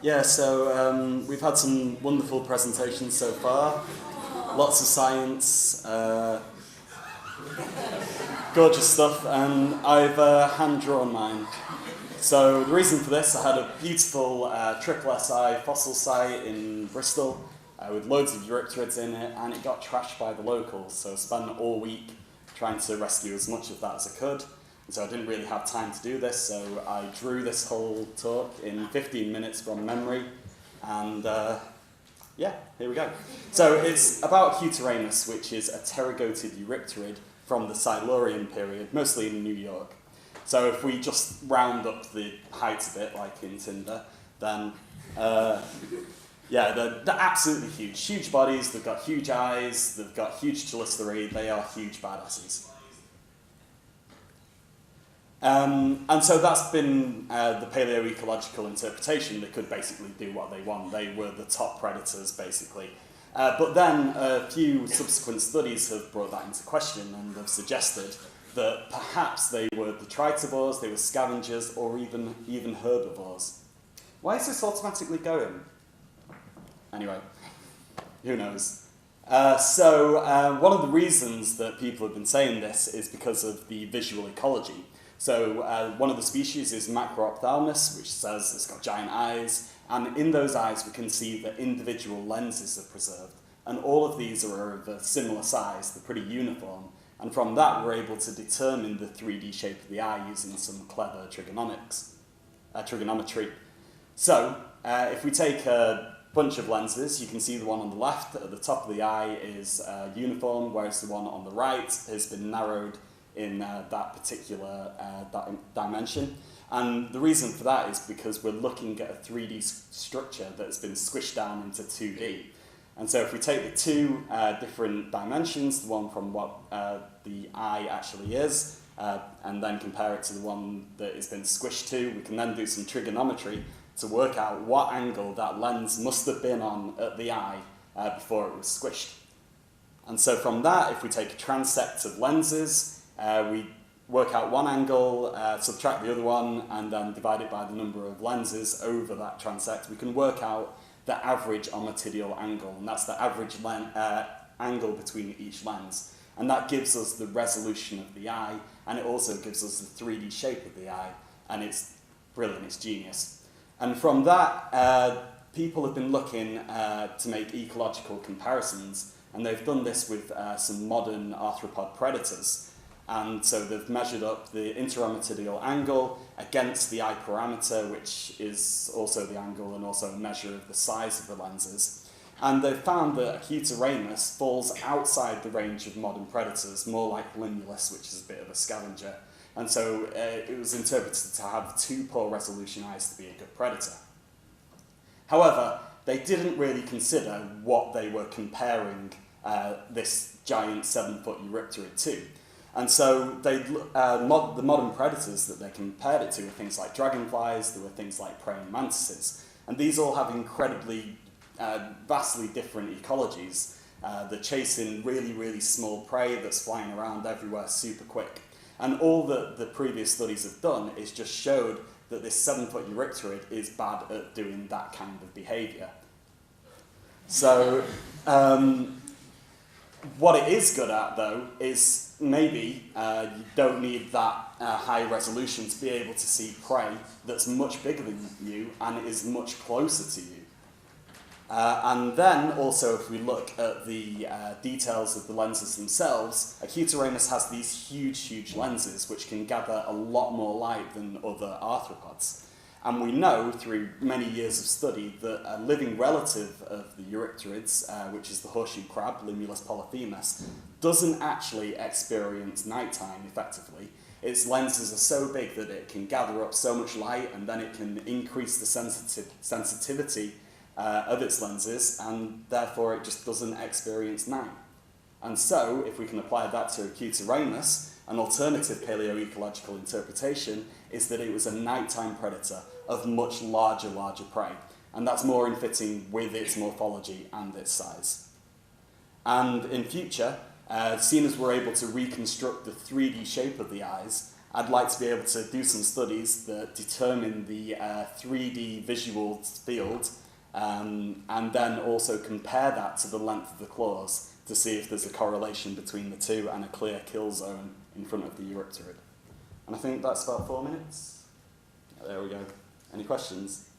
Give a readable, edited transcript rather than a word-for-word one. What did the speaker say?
Yeah, so we've had some wonderful presentations so far. Lots of science, gorgeous stuff, and I've hand-drawn mine. So the reason for this, I had a beautiful triple SI fossil site in Bristol with loads of eurypterids in it, and it got trashed by the locals, so I spent all week trying to rescue as much of that as I could. So I didn't really have time to do this, so I drew this whole talk in 15 minutes from memory, and yeah, here we go. So it's about Acutiramus, which is a pterygoted eurypterid from the Silurian period, mostly in New York. So if we just round up the height a bit, like in Tinder, then yeah, they're absolutely huge. Huge bodies, they've got huge eyes, they've got huge chelicerae, they are huge badasses. And so that's been the palaeoecological interpretation. They could basically do what they want. They were the top predators, basically. But then a few subsequent studies have brought that into question and have suggested that perhaps they were detritivores, they were scavengers, or even herbivores. Why is this automatically going? Anyway, who knows? So one of the reasons that people have been saying this is because of the visual ecology. So one of the species is Acutiramus, which says it's got giant eyes, and in those eyes we can see that individual lenses are preserved, and all of these are of a similar size, they're pretty uniform, and from that we're able to determine the 3D shape of the eye using some clever trigonometry. So if we take a bunch of lenses, you can see the one on the left at the top of the eye is uniform, whereas the one on the right has been narrowed in that particular dimension. And the reason for that is because we're looking at a 3D structure that's been squished down into 2D. And so if we take the two different dimensions, the one from what the eye actually is, and then compare it to the one that has been squished to, we can then do some trigonometry to work out what angle that lens must have been on at the eye before it was squished. And so from that, if we take a transect of lenses, we work out one angle, subtract the other one, and then divide it by the number of lenses over that transect. We can work out the average ommatidial angle, and that's the average angle between each lens. And that gives us the resolution of the eye, and it also gives us the 3D shape of the eye, and it's brilliant, it's genius. And from that, people have been looking to make ecological comparisons, and they've done this with some modern arthropod predators. And so they've measured up the interommatidial angle against the eye parameter, which is also the angle and also a measure of the size of the lenses. And they've found that Acutiramus falls outside the range of modern predators, more like Limulus, which is a bit of a scavenger. And so it was interpreted to have too poor resolution eyes to be a good predator. However, they didn't really consider what they were comparing this giant 7-foot eurypterid to. And so the modern predators that they compared it to were things like dragonflies, there were things like praying mantises. And these all have incredibly, vastly different ecologies. They're chasing really, really small prey that's flying around everywhere super quick. And all that the previous studies have done is just showed that this 7-foot eurypterid is bad at doing that kind of behaviour. So what it is good at, though, is maybe you don't need that high resolution to be able to see prey that's much bigger than you and is much closer to you. And then also, if we look at the details of the lenses themselves, Acutiramus has these huge, huge lenses which can gather a lot more light than other arthropods. And we know through many years of study that a living relative of the eurypterids, which is the horseshoe crab, Limulus polyphemus, doesn't actually experience nighttime effectively. Its lenses are so big that it can gather up so much light, and then it can increase the sensitivity of its lenses, and therefore it just doesn't experience night. And so, if we can apply that to Acutiramus, an alternative paleoecological interpretation is that it was a nighttime predator of much larger prey, and that's more in fitting with its morphology and its size. And in future, seeing as we're able to reconstruct the 3D shape of the eyes I'd like to be able to do some studies that determine the 3D visual field and then also compare that to the length of the claws to see if there's a correlation between the two and a clear kill zone in front of the eurypterid. And I think that's about 4 minutes. There we go. Any questions?